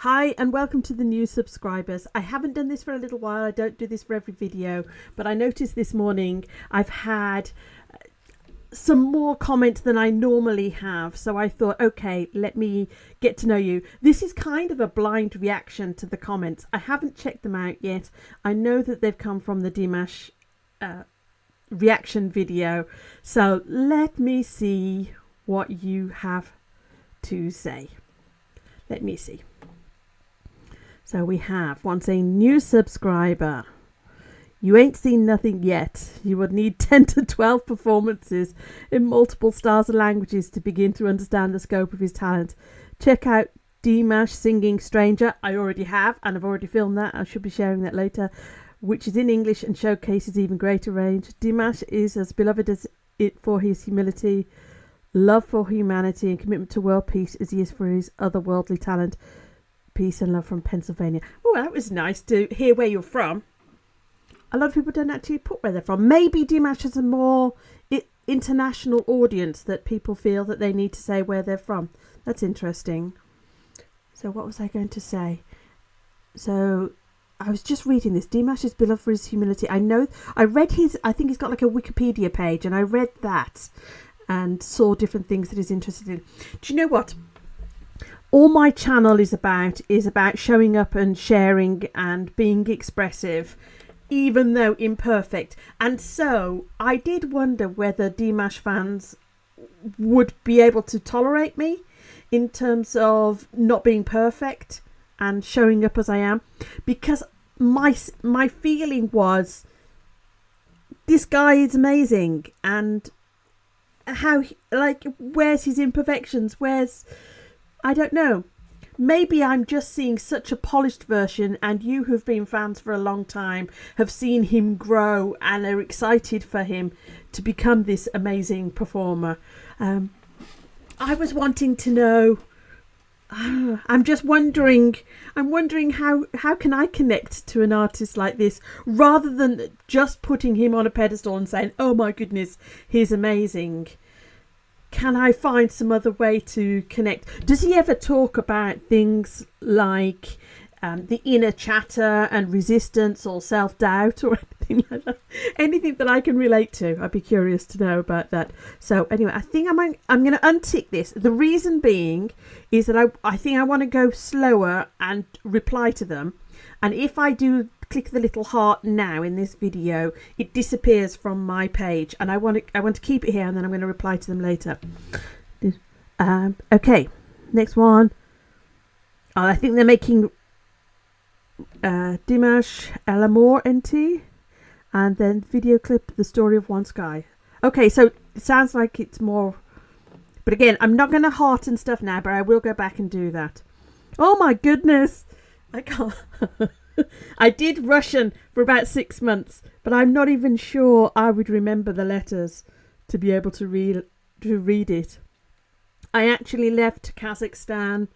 Hi and welcome to the new subscribers. I haven't done this for a little while. I don't do this for every video, but I noticed this morning I've had some more comments than I normally have. So I thought, okay, let me get to know you. This is kind of a blind reaction to the comments. I haven't checked them out yet. I know that they've come from the Dimash reaction video. So let me see what you have to say. Let me see. So we have one saying, new subscriber. You ain't seen nothing yet. You would need 10 to 12 performances in multiple styles and languages to begin to understand the scope of his talent. Check out Dimash singing Stranger. I already have, and I've already filmed that. I should be sharing that later, which is in English and showcases even greater range. Dimash is as beloved as it for his humility, love for humanity, and commitment to world peace as he is for his otherworldly talent. Peace and love from Pennsylvania. Oh, that was nice to hear where you're from. A lot of people don't actually put where they're from. Maybe Dimash has a more international audience that people feel that they need to say where they're from. That's interesting. So what was I going to say? So I was just reading this. Dimash is beloved for his humility. I read I think he's got like a Wikipedia page, and I read that and saw different things that he's interested in. Do you know what? All my channel is about showing up and sharing and being expressive, even though imperfect. And so I did wonder whether Dimash fans would be able to tolerate me in terms of not being perfect and showing up as I am, because my feeling was this guy is amazing, and how where's his imperfections? I don't know. Maybe I'm just seeing such a polished version, and you who've been fans for a long time have seen him grow and are excited for him to become this amazing performer. I was wanting to know. I'm wondering how can I connect to an artist like this, rather than just putting him on a pedestal and saying, oh my goodness, he's amazing. Can I find some other way to connect? Does he ever talk about things like the inner chatter and resistance or self-doubt or anything like that? Anything that I can relate to? I'd be curious to know about that. So anyway, I think I'm going to untick this. The reason being is that I think I want to go slower and reply to them. And if I do click the little heart now in this video, it disappears from my page, and I want to keep it here, and then I'm going to reply to them later. Okay, next one. I think they're making Dimash Elamore NT, and then video clip The Story of One Sky. Okay, so it sounds like it's more, but again, I'm not going to heart and stuff now, but I will go back and do that. Oh my goodness, I can't. I did Russian for about 6 months, but I'm not even sure I would remember the letters to be able to read it. I actually left Kazakhstan.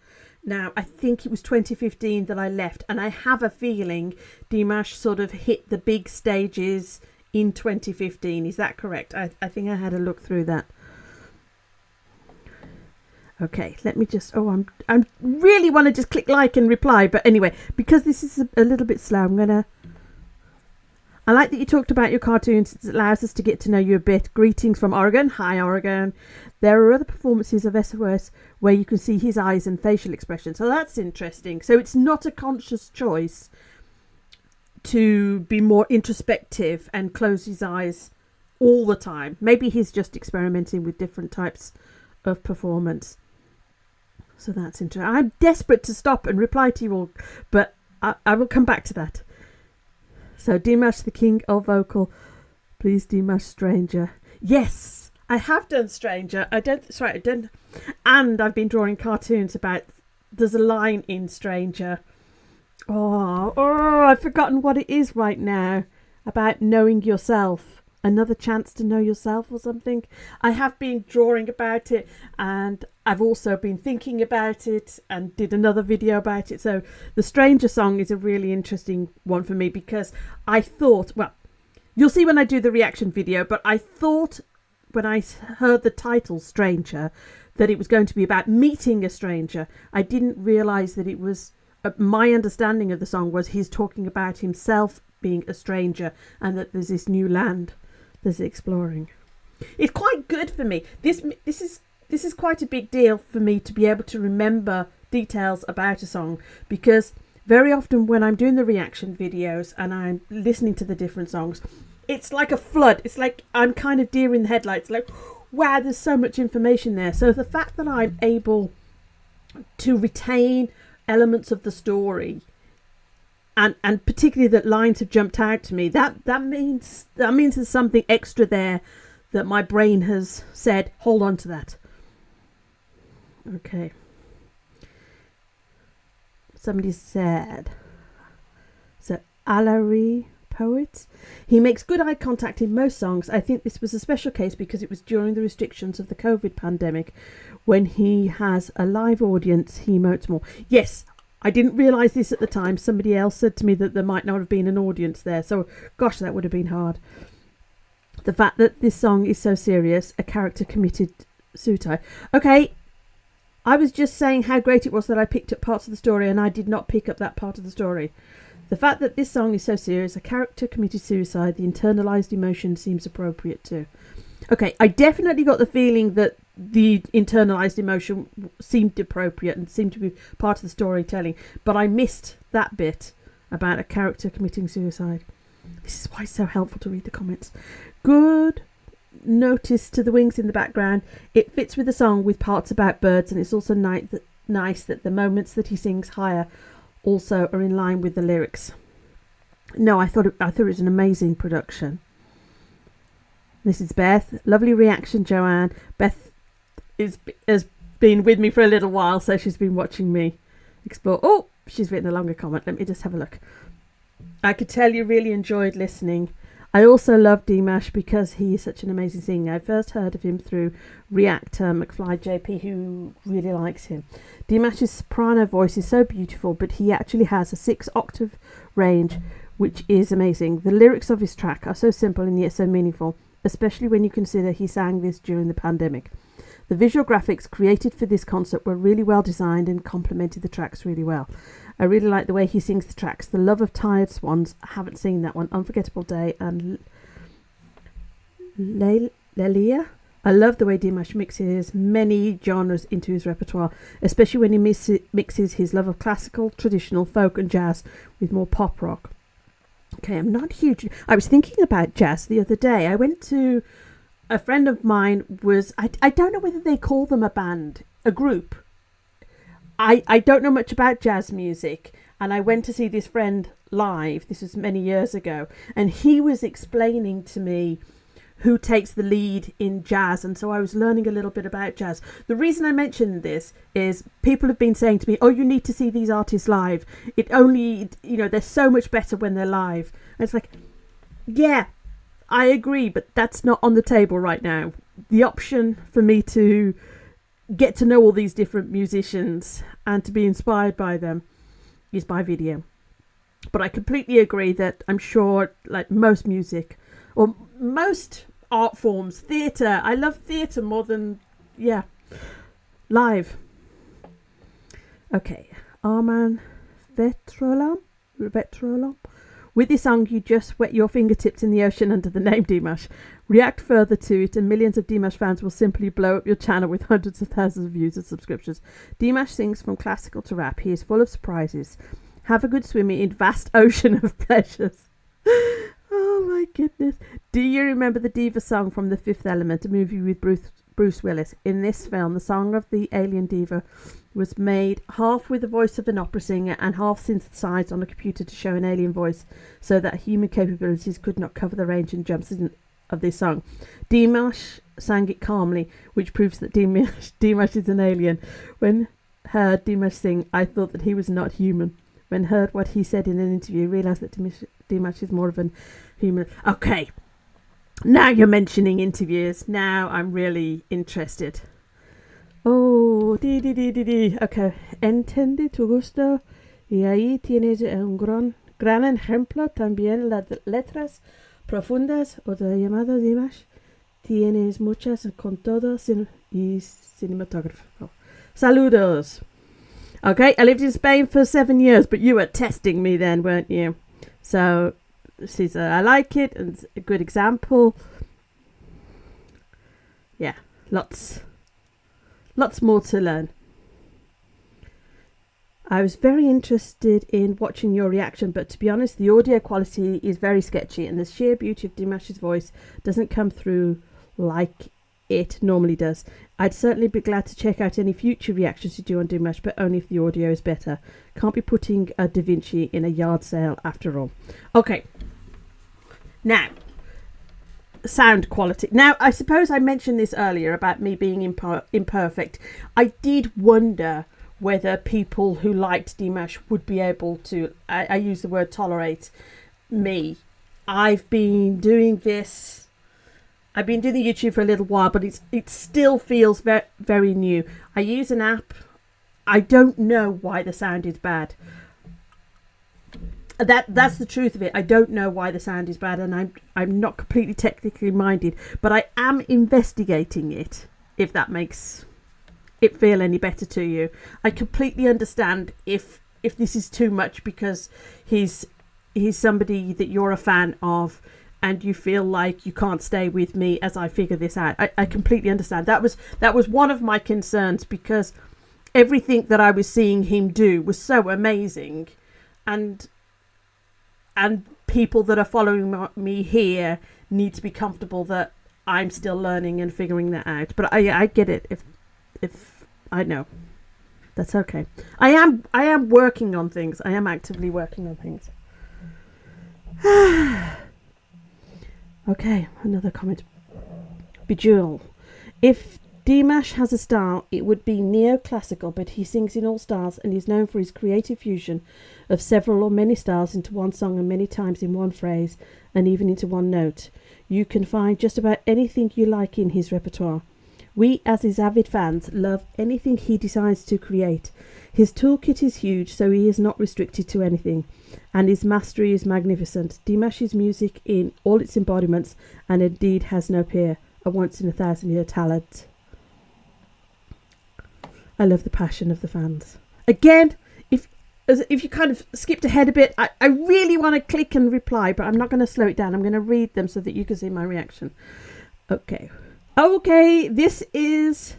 Now, I think it was 2015 that I left, and I have a feeling Dimash sort of hit the big stages in 2015. Is that correct? I think I had a look through that. Okay, let me just, I really want to just click like and reply, but anyway, because this is a little bit slow, I like that you talked about your cartoons. It allows us to get to know you a bit. Greetings from Oregon. Hi, Oregon. There are other performances of SOS where you can see his eyes and facial expression. So that's interesting. So it's not a conscious choice to be more introspective and close his eyes all the time. Maybe he's just experimenting with different types of performance. So that's interesting. I'm desperate to stop and reply to you all, but I will come back to that. So Dimash, the king of vocal. Please, Dimash, Stranger. Yes, I have done Stranger. And I've been drawing cartoons about, there's a line in Stranger. Oh, I've forgotten what it is right now. About knowing yourself. Another chance to know yourself or something. I have been drawing about it, and I've also been thinking about it and did another video about it. So the Stranger song is a really interesting one for me, because I thought, well, you'll see when I do the reaction video, but I thought when I heard the title Stranger that it was going to be about meeting a stranger. I didn't realise that it was my understanding of the song was he's talking about himself being a stranger and that there's this new land there's exploring. It's quite good for me. This is quite a big deal for me to be able to remember details about a song, because very often when I'm doing the reaction videos and I'm listening to the different songs, it's like a flood. It's like I'm kind of deer in the headlights, like, wow, there's so much information there. So the fact that I'm able to retain elements of the story, and particularly that lines have jumped out to me, that means there's something extra there that my brain has said, hold on to that. Okay. Somebody said, so Alarie Poet, he makes good eye contact in most songs. I think this was a special case because it was during the restrictions of the COVID pandemic. When he has a live audience, he emotes more. Yes, I didn't realise this at the time. Somebody else said to me that there might not have been an audience there. So, gosh, that would have been hard. The fact that this song is so serious, a character committed suicide. Okay, I was just saying how great it was that I picked up parts of the story and I did not pick up that part of the story. The fact that this song is so serious, a character committed suicide, the internalised emotion seems appropriate too. Okay, I definitely got the feeling that the internalised emotion seemed appropriate and seemed to be part of the storytelling, but I missed that bit about a character committing suicide. This is why it's so helpful to read the comments. Good notice to the wings in the background. It fits with the song with parts about birds, and it's also nice that the moments that he sings higher also are in line with the lyrics. No, I thought it was an amazing production. This is Beth. Lovely reaction, Joanne. Beth has been with me for a little while, so she's been watching me explore. Oh, she's written a longer comment. Let me just have a look. I could tell you really enjoyed listening. I also love Dimash because he is such an amazing singer. I first heard of him through Reactor, McFly JP, who really likes him. Dimash's soprano voice is so beautiful, but he actually has a 6-octave range, which is amazing. The lyrics of his track are so simple and yet so meaningful, especially when you consider he sang this during the pandemic. The visual graphics created for this concert were really well designed and complemented the tracks really well. I really like the way he sings the tracks. The Love of Tired Swans, I haven't seen that one, Unforgettable Day, and Lelia. I love the way Dimash mixes many genres into his repertoire, especially when he mixes his love of classical, traditional, folk and jazz with more pop rock. Okay, I'm not huge. I was thinking about jazz the other day. I went to a friend of mine I don't know whether they call them a band, a group. I don't know much about jazz music, and I went to see this friend live. This was many years ago, and he was explaining to me who takes the lead in jazz, and so I was learning a little bit about jazz. The reason I mentioned this is people have been saying to me, oh, you need to see these artists live. They're so much better when they're live. And it's like, yeah, I agree, but that's not on the table right now. The option for me to get to know all these different musicians and to be inspired by them is by video. But I completely agree that I'm sure, like most music or most art forms, theatre, I love theatre more than live. Okay, Arman Vetrolam. With this song, you just wet your fingertips in the ocean under the name Dimash. React further to it and millions of Dimash fans will simply blow up your channel with hundreds of thousands of views and subscriptions. Dimash sings from classical to rap. He is full of surprises. Have a good swim in vast ocean of pleasures. Oh my goodness. Do you remember the Diva song from The Fifth Element, a movie with Bruce Willis? In this film, the song of the alien diva was made half with the voice of an opera singer and half synthesized on a computer to show an alien voice so that human capabilities could not cover the range and jumps of this song. Dimash sang it calmly, which proves that Dimash is an alien. When heard Dimash sing, I thought that he was not human. When heard what he said in an interview, realised that Dimash is more of an human. Okay, now you're mentioning interviews. Now I'm really interested. Oh, okay. Entendí tu gusto y ahí tienes un gran ejemplo. También las letras profundas, otro llamado Dimash. Tienes muchas con todo y cinematógrafo. Saludos. Okay, I lived in Spain for 7 years, but you were testing me then, weren't you? So, Caesar, I like it, and it's a good example. Yeah, lots more to learn. I was very interested in watching your reaction, but to be honest, the audio quality is very sketchy, and the sheer beauty of Dimash's voice doesn't come through like it normally does. I'd certainly be glad to check out any future reactions you do on Dimash, but only if the audio is better. Can't be putting a Da Vinci in a yard sale after all. Okay. Now, sound quality. Now, I suppose I mentioned this earlier about me being imperfect. I did wonder whether people who liked Dimash would be able to, I use the word tolerate me. I've been doing the YouTube for a little while, but it still feels very, very new. I use an app. I don't know why the sound is bad. That's the truth of it. I don't know why the sound is bad, and I'm not completely technically minded, but I am investigating it, if that makes it feel any better to you. I completely understand if this is too much because he's somebody that you're a fan of, and you feel like you can't stay with me as I figure this out. I completely understand. That was one of my concerns, because everything that I was seeing him do was so amazing, and people that are following me here need to be comfortable that I'm still learning and figuring that out. But I get it. If I know, that's okay. I am working on things. I am actively working on things. Okay, another comment. Bejewel. If Dimash has a style, it would be neoclassical, but he sings in all styles and is known for his creative fusion of several or many styles into one song, and many times in one phrase, and even into one note. You can find just about anything you like in his repertoire. We, as his avid fans, love anything he decides to create. His toolkit is huge, so he is not restricted to anything, and his mastery is magnificent. Dimash's music in all its embodiments, and indeed has no peer, a once-in-a-thousand-year talent. I love the passion of the fans. Again, if you kind of skipped ahead a bit, I really want to click and reply, but I'm not going to slow it down. I'm going to read them so that you can see my reaction. Okay, this is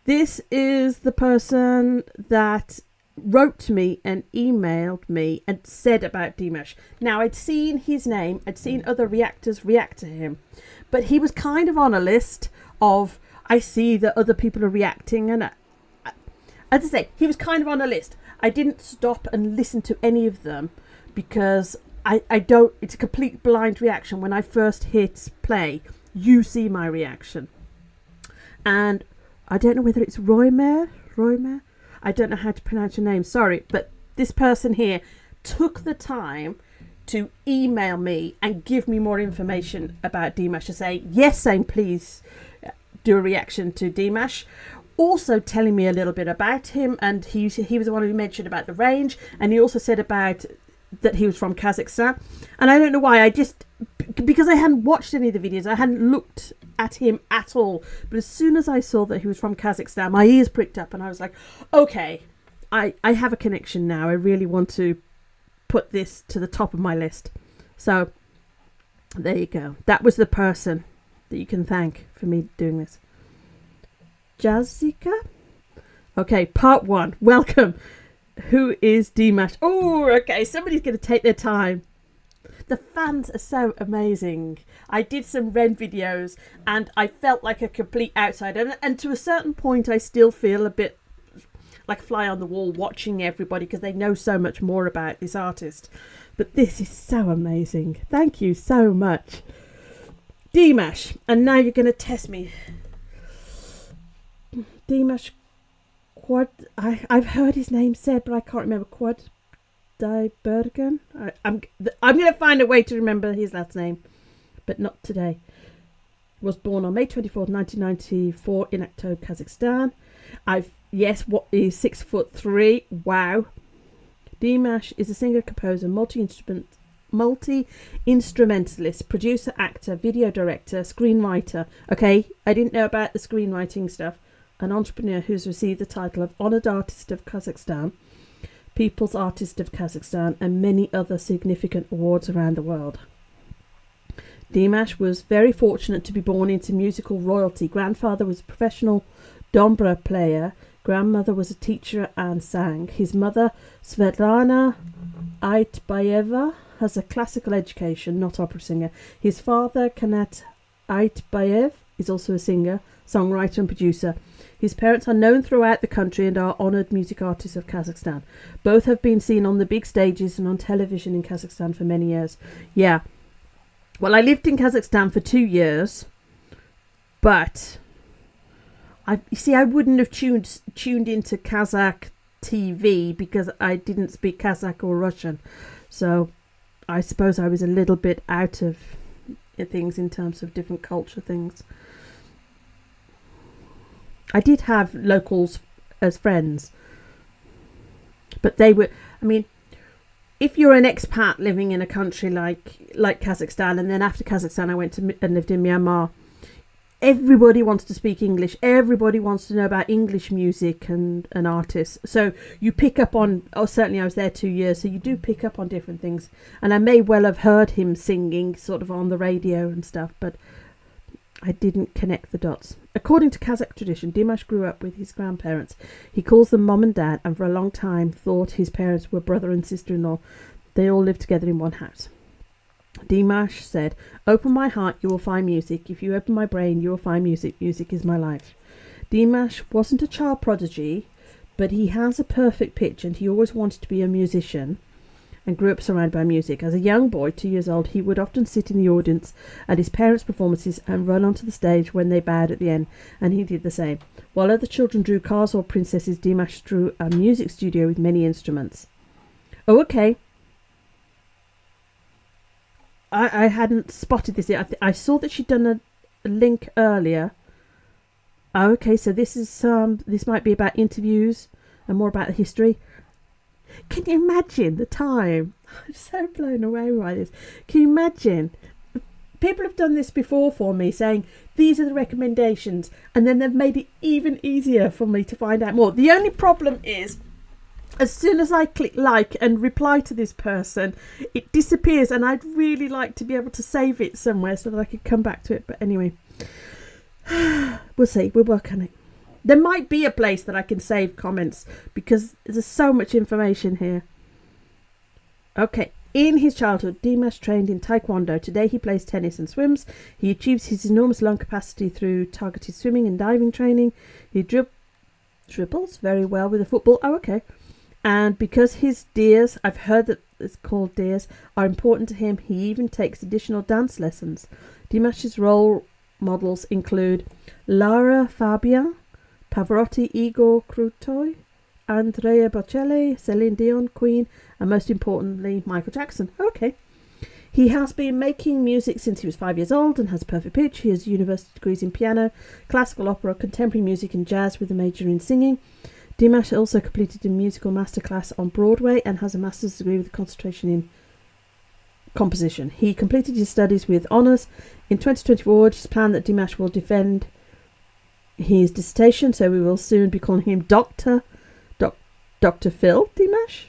the person that wrote to me and emailed me and said about Dimash. Now, I'd seen his name, I'd seen other reactors react to him, but he was kind of on a list of, I see that other people are reacting, and as I say, he was kind of on a list. I didn't stop and listen to any of them because I don't, it's a complete blind reaction. When I first hit play, you see my reaction. And I don't know whether it's Roymer. I don't know how to pronounce your name, sorry, but this person here took the time to email me and give me more information about Dimash, to say, yes, saying please do a reaction to Dimash. Also telling me a little bit about him, and he was the one who mentioned about the range, and he also said about that he was from Kazakhstan. And I don't know why, because I hadn't watched any of the videos, I hadn't looked at him at all, but as soon as I saw that he was from Kazakhstan, my ears pricked up, and I was like, okay, I have a connection now. I really want to put this to the top of my list. So there you go. That was the person that you can thank for me doing this. Jazika? Okay, part 1. Welcome. Who is Dimash? Oh, okay, somebody's going to take their time. The fans are so amazing. I did some Ren videos and I felt like a complete outsider. And to a certain point, I still feel a bit like a fly on the wall watching everybody because they know so much more about this artist. But this is so amazing. Thank you so much. Dimash. And now you're going to test me. Dimash Quad. I've heard his name said, but I can't remember. Quad Bergen. I'm going to find a way to remember his last name, but not today. Was born on May 24th, 1994 in Akto, Kazakhstan. What is 6'3". Wow. Dimash is a singer, composer, multi-instrumentalist, producer, actor, video director, screenwriter. Okay, I didn't know about the screenwriting stuff. an entrepreneur who's received the title of Honored Artist of Kazakhstan, People's Artist of Kazakhstan, and many other significant awards around the world. Dimash was very fortunate to be born into musical royalty. Grandfather was a professional dombra player. Grandmother was a teacher and sang. His mother, Svetlana Aitbayeva, has a classical education, not opera singer. His father, Kanat Aitbayev, is also a singer, songwriter and producer. His parents are known throughout the country and are honoured music artists of Kazakhstan. Both have been seen on the big stages and on television in Kazakhstan for many years. Yeah. Well, I lived in Kazakhstan for 2 years, but I wouldn't have tuned into Kazakh TV because I didn't speak Kazakh or Russian. So I suppose I was a little bit out of things in terms of different culture things. I did have locals as friends, but they were, if you're an expat living in a country like Kazakhstan, and then after Kazakhstan I went to and lived in Myanmar, everybody wants to speak English. Everybody wants to know about English music and artists. So you pick up on, certainly I was there 2 years, so you do pick up on different things. And I may well have heard him singing sort of on the radio and stuff, but I didn't connect the dots. According to Kazakh tradition, Dimash grew up with his grandparents. He calls them mom and dad, and for a long time thought his parents were brother and sister-in-law. They all lived together in one house. Dimash said, "Open my heart, you will find music. If you open my brain, you will find music. Music is my life." Dimash wasn't a child prodigy, but he has a perfect pitch and he always wanted to be a musician and grew up surrounded by music. As a young boy, 2 years old, he would often sit in the audience at his parents' performances and run onto the stage when they bowed at the end, and he did the same. While other children drew cars or princesses, Dimash drew a music studio with many instruments. Oh, okay. I hadn't spotted this yet. I saw that she'd done a link earlier. Oh, okay, so this might be about interviews and more about the history. Can you imagine the time? I'm so blown away by this. Can you imagine? People have done this before for me, saying these are the recommendations, and then they've made it even easier for me to find out more. The only problem is, as soon as I click like and reply to this person, it disappears, and I'd really like to be able to save it somewhere so that I could come back to it. But anyway, we'll see. We'll work on it. There might be a place that I can save comments because there's so much information here. Okay. In his childhood, Dimash trained in Taekwondo. Today he plays tennis and swims. He achieves his enormous lung capacity through targeted swimming and diving training. He dribbles very well with the football. Oh, okay. And because his deers, I've heard that it's called deers, are important to him, he even takes additional dance lessons. Dimash's role models include Lara Fabian, Pavarotti, Igor Krutoy, Andrea Bocelli, Celine Dion, Queen, and most importantly, Michael Jackson. Okay. He has been making music since he was 5 years old and has a perfect pitch. He has university degrees in piano, classical opera, contemporary music and jazz with a major in singing. Dimash also completed a musical masterclass on Broadway and has a master's degree with a concentration in composition. He completed his studies with honours. In 2024, it is planned that Dimash will defend his dissertation, so we will soon be calling him Dr. Phil Dimash?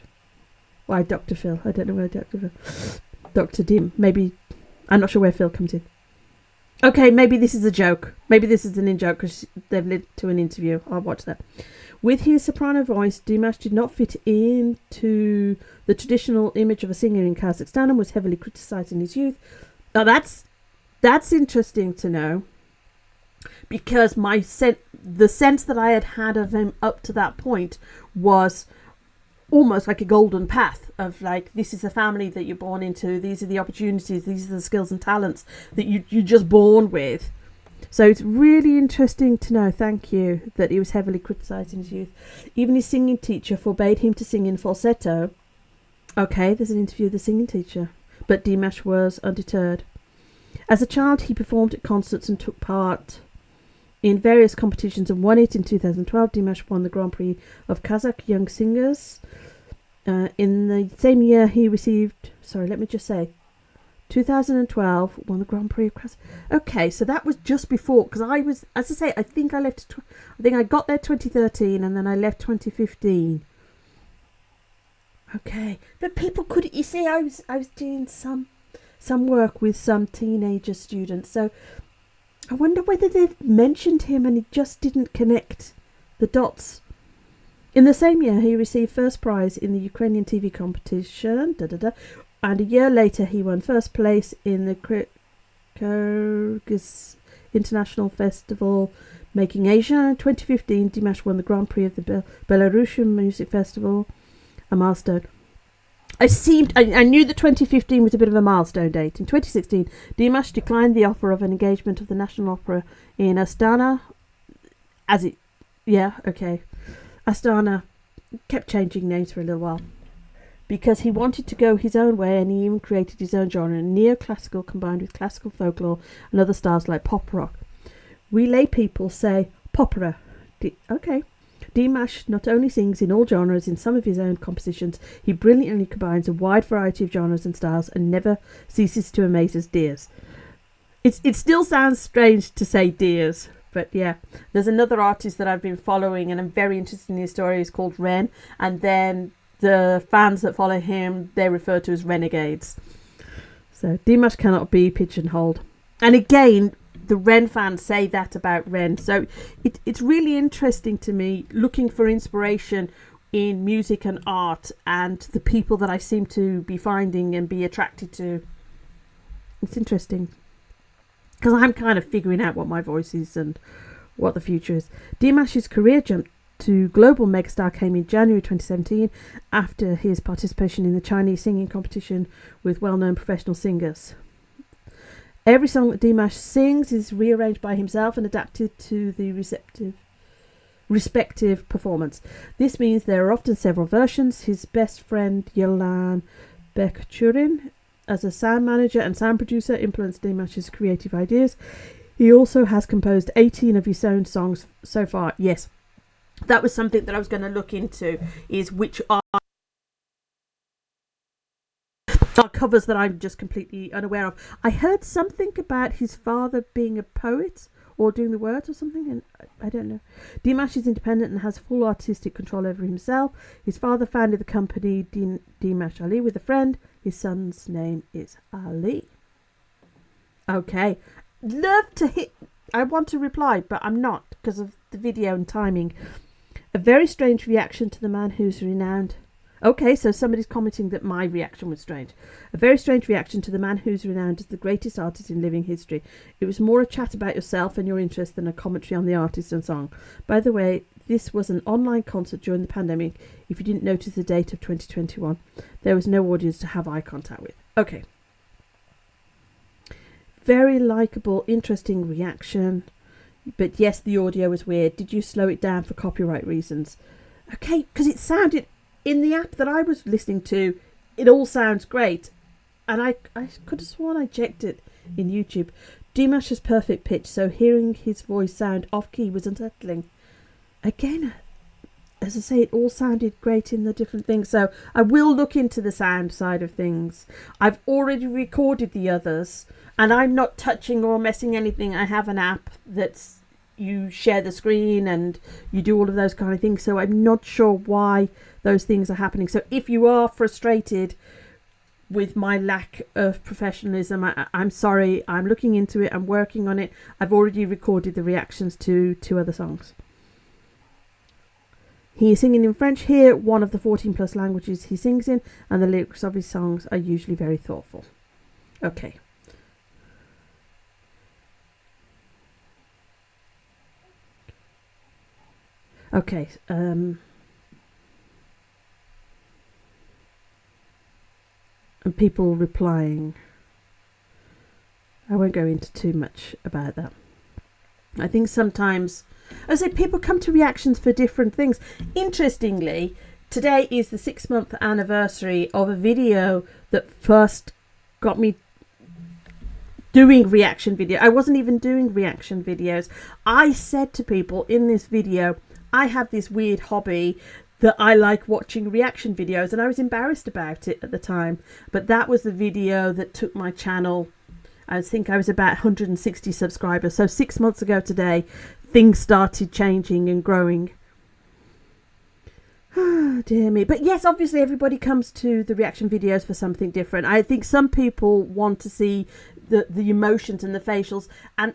Why Dr. Phil? I don't know where Dr. Phil... Dr. Dim. Maybe... I'm not sure where Phil comes in. Okay, maybe this is a joke. Maybe this is an in-joke because they've led to an interview. I'll watch that. With his soprano voice, Dimash did not fit into the traditional image of a singer in Kazakhstan and was heavily criticised in his youth. Now that's interesting to know, because the sense that I had of him up to that point was almost like a golden path of like, this is the family that you're born into, these are the opportunities, these are the skills and talents that you're just born with. So it's really interesting to know, thank you, that he was heavily criticised in his youth. Even his singing teacher forbade him to sing in falsetto. Okay, there's an interview with the singing teacher. But Dimash was undeterred. As a child, he performed at concerts and took part in various competitions and won it. In 2012, Dimash won the Grand Prix of Kazakh Young Singers. In the same year, he received... Sorry, let me just say... 2012 won the Grand Prix of Cross. Okay, so that was just before, because I was, as I say, I think I left. I think I got there 2013, and then I left 2015. Okay, but people could. You see, I was doing some work with some teenager students, so I wonder whether they've mentioned him and he just didn't connect the dots. In the same year, he received first prize in the Ukrainian TV competition. And a year later, he won first place in the Kyrgyz International Festival, Making Asia. In 2015, Dimash won the Grand Prix of the Belarusian Music Festival, a milestone. I knew that 2015 was a bit of a milestone date. In 2016, Dimash declined the offer of an engagement of the National Opera in Astana. Astana kept changing names for a little while, because he wanted to go his own way, and he even created his own genre, neoclassical combined with classical folklore and other styles like pop rock. We lay people say popera. Okay. Dimash not only sings in all genres in some of his own compositions, he brilliantly combines a wide variety of genres and styles and never ceases to amaze us dears. It still sounds strange to say dears, but yeah. There's another artist that I've been following and I'm very interested in his story. He's called Ren, and then the fans that follow him, they refer to as renegades. So Dimash cannot be pigeonholed. And again, the Ren fans say that about Ren. So it's really interesting to me, looking for inspiration in music and art and the people that I seem to be finding and be attracted to. It's interesting, because I'm kind of figuring out what my voice is and what the future is. Dimash's career jump to global megastar came in January 2017 after his participation in the Chinese singing competition with well-known professional singers. Every song that Dimash sings is rearranged by himself and adapted to the respective performance. This means there are often several versions. His best friend Yelan Bekchurin, as a sound manager and sound producer, influenced Dimash's creative ideas. He also has composed 18 of his own songs so far. Yes, that was something that I was going to look into, is which are covers that I'm just completely unaware of. I heard something about his father being a poet or doing the words or something, and I don't know. Dimash is independent and has full artistic control over himself. His father founded the company Dimash Ali with a friend. His son's name is Ali. Okay. Love to hit. I want to reply, but I'm not because of the video and timing. A very strange reaction to the man who's renowned. Okay, so somebody's commenting that my reaction was strange. A very strange reaction to the man who's renowned as the greatest artist in living history. It was more a chat about yourself and your interest than a commentary on the artist and song. By the way, this was an online concert during the pandemic. If you didn't notice the date of 2021, there was no audience to have eye contact with. Okay. Very likeable, interesting reaction. But yes, the audio was weird. Did you slow it down for copyright reasons? Okay, because it sounded... in the app that I was listening to, it all sounds great. And I could have sworn I checked it in YouTube. Dimash has perfect pitch, so hearing his voice sound off-key was unsettling. Again, as I say, it all sounded great in the different things. So I will look into the sound side of things. I've already recorded the others, and I'm not touching or messing anything. I have an app that's... you share the screen and you do all of those kind of things. So I'm not sure why those things are happening. So if you are frustrated with my lack of professionalism, I'm sorry. I'm looking into it. I'm working on it. I've already recorded the reactions to 2 other songs. He is singing in French here, one of the 14 plus languages he sings in, and the lyrics of his songs are usually very thoughtful. Okay. Okay, and people replying. I won't go into too much about that. I think sometimes, as I say, people come to reactions for different things. Interestingly, today is the 6-month anniversary of a video that first got me doing reaction video. I wasn't even doing reaction videos. I said to people in this video, I have this weird hobby that I like watching reaction videos, and I was embarrassed about it at the time. But that was the video that took my channel. I think I was about 160 subscribers. So 6 months ago today, things started changing and growing. Oh, dear me. But yes, obviously everybody comes to the reaction videos for something different. I think some people want to see the emotions and the facials and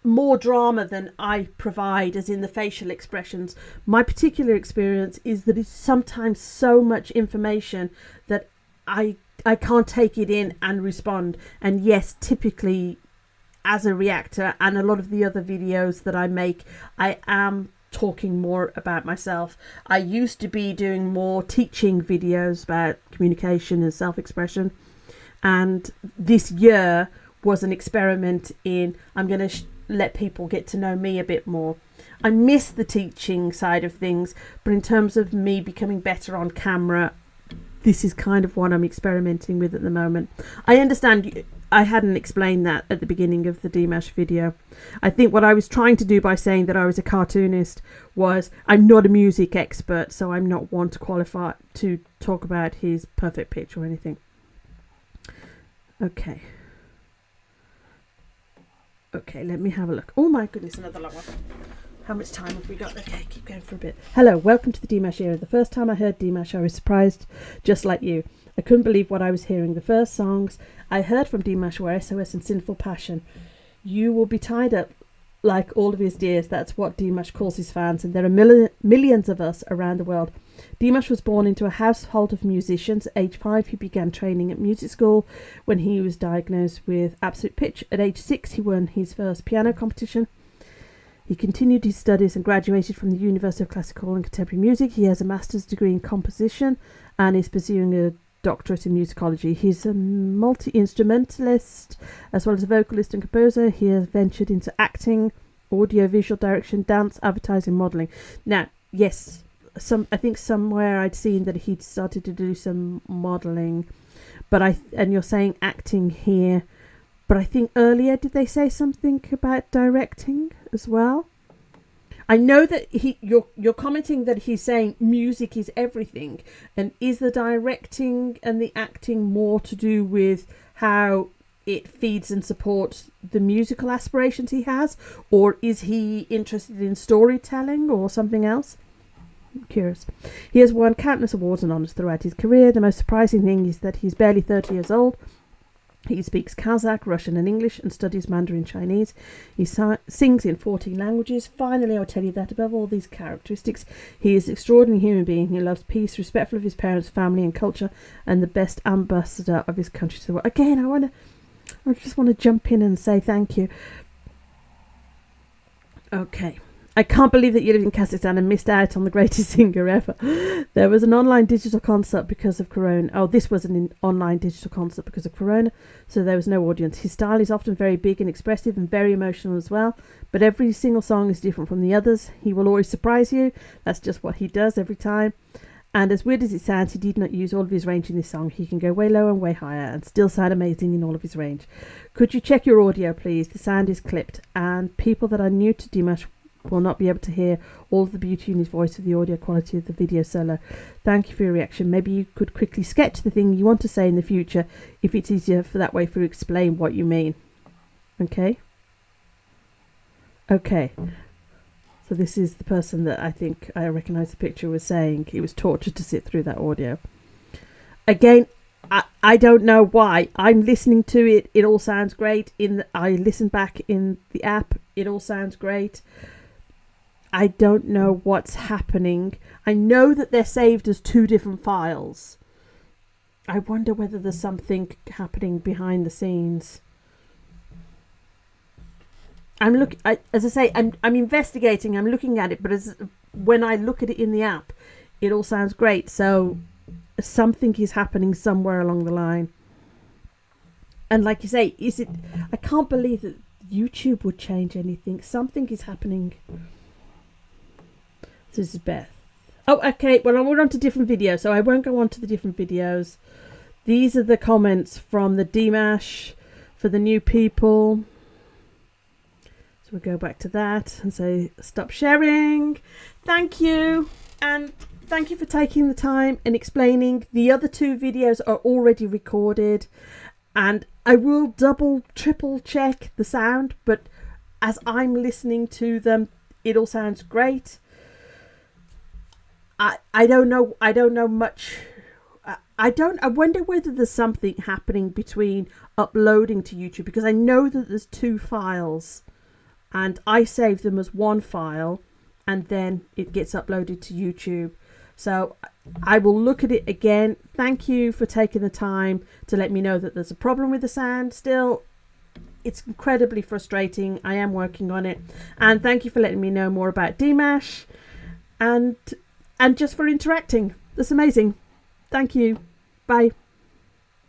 more drama than I provide, as in the facial expressions. My particular experience is that it's sometimes so much information that I can't take it in and respond. And yes, typically as a reactor and a lot of the other videos that I make, I am talking more about myself. I used to be doing more teaching videos about communication and self-expression, and this year was an experiment in I'm going to let people get to know me a bit more. I miss the teaching side of things, but in terms of me becoming better on camera, this is kind of what I'm experimenting with at the moment. I understand I hadn't explained that at the beginning of the Dimash video. I think what I was trying to do by saying that I was a cartoonist was I'm not a music expert, so I'm not one to qualify to talk about his perfect pitch or anything. Okay, let me have a look. Oh my goodness, another long one. How much time have we got? Okay, keep going for a bit. Hello, welcome to the Dimash era. The first time I heard Dimash, I was surprised, just like you. I couldn't believe what I was hearing. The first songs I heard from Dimash were SOS and Sinful Passion. You will be tied up like all of his dears. That's what Dimash calls his fans, and there are millions of us around the world. Dimash was born into a household of musicians. At age 5, he began training at music school when he was diagnosed with absolute pitch. At age 6, he won his first piano competition. He continued his studies and graduated from the University of Classical and Contemporary Music. He has a master's degree in composition and is pursuing a doctorate in musicology. He's a multi-instrumentalist as well as a vocalist and composer. He has ventured into acting, audio, visual direction, dance, advertising, modelling. Now, yes, I think somewhere I'd seen that he'd started to do some modelling, and you're saying acting here, but I think earlier did they say something about directing as well? I know that you're commenting that he's saying music is everything, and is the directing and the acting more to do with how it feeds and supports the musical aspirations he has, or is he interested in storytelling or something else? I'm curious. He has won countless awards and honours throughout his career. The most surprising thing is that he's barely 30 years old. He speaks Kazakh, Russian and English and studies Mandarin Chinese. He sings in 14 languages. Finally, I'll tell you that above all these characteristics, he is an extraordinary human being. He loves peace, respectful of his parents, family and culture, and the best ambassador of his country to the world. Again, I just want to jump in and say thank you. Okay. I can't believe that you lived in Kazakhstan and missed out on the greatest singer ever. There was an online digital concert because of Corona. Oh, this was an online digital concert because of Corona, so there was no audience. His style is often very big and expressive and very emotional as well, but every single song is different from the others. He will always surprise you. That's just what he does every time. And as weird as it sounds, he did not use all of his range in this song. He can go way low and way higher and still sound amazing in all of his range. Could you check your audio, please? The sound is clipped, and people that are new to Dimash will not be able to hear all of the beauty in his voice or the audio quality of the video solo. Thank you for your reaction. Maybe you could quickly sketch the thing you want to say in the future if it's easier for that way for you to explain what you mean. Okay? Okay. So this is the person that I think I recognise the picture was saying he was tortured to sit through that audio. Again, I don't know why. I'm listening to it. It all sounds great. I listen back in the app. It all sounds great. I don't know what's happening. I know that they're saved as 2 different files. I wonder whether there's something happening behind the scenes. As I say, I'm investigating. I'm looking at it, but when I look at it in the app, it all sounds great. So something is happening somewhere along the line. And like you say, I can't believe that YouTube would change anything. Something is happening. This is Beth. Oh, okay. Well, we're on to different videos, so I won't go on to the different videos. These are the comments from the Dimash for the new people. So we'll go back to that and say, stop sharing. Thank you. And thank you for taking the time and explaining. The other 2 videos are already recorded, and I will double, triple check the sound, but as I'm listening to them, it all sounds great. I don't know much. I wonder whether there's something happening between uploading to YouTube, because I know that there's 2 files and I save them as one file and then it gets uploaded to YouTube. So I will look at it again. Thank you for taking the time to let me know that there's a problem with the sound still. It's incredibly frustrating. I am working on it. And thank you for letting me know more about Dimash and just for interacting. That's amazing. Thank you. Bye.